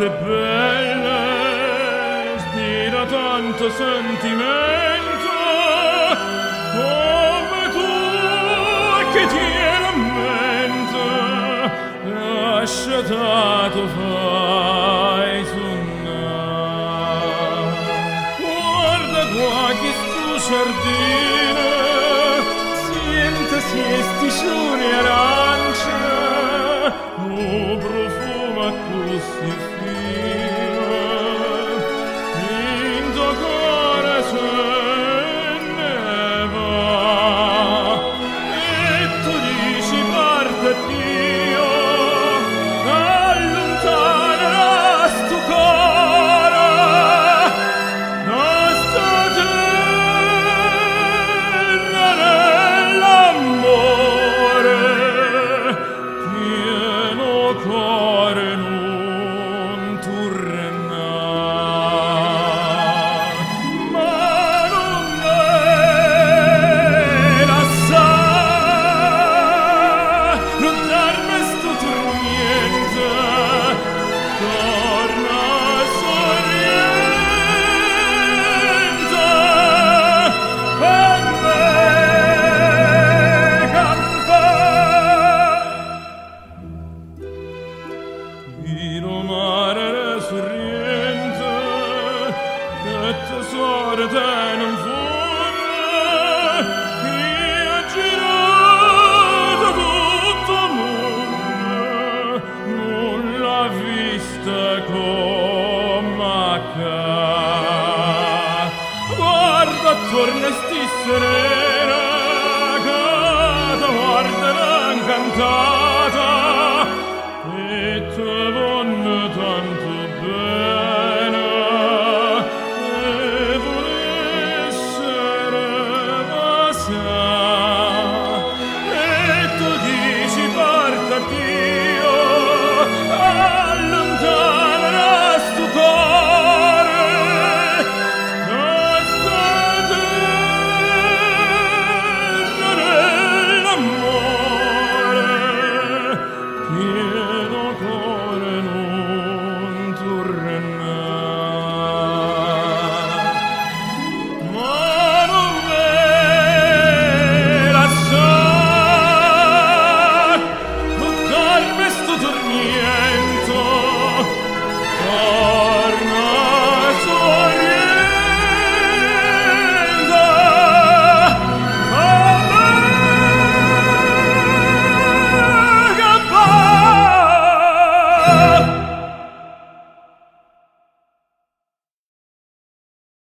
notte belle ispira tanto sentimento come tu che tieni a mente lasciatato fai suonare. Guarda qua che stu giardino siente sti fiori arance, un profumo così fino in tuo cuore se ne va e tu dici parte Dio allontanerà sto cuore da sta terra dell'amore pieno cuore non tornar ma non me lasciar non darmi sto tormento torna sorriente per me campare. Vino mare sorriente che tesoro te non fonde chi ha girato tutto mondo non l'ha vista come ca. Guarda attorno e sti serena che ti guarderà incantata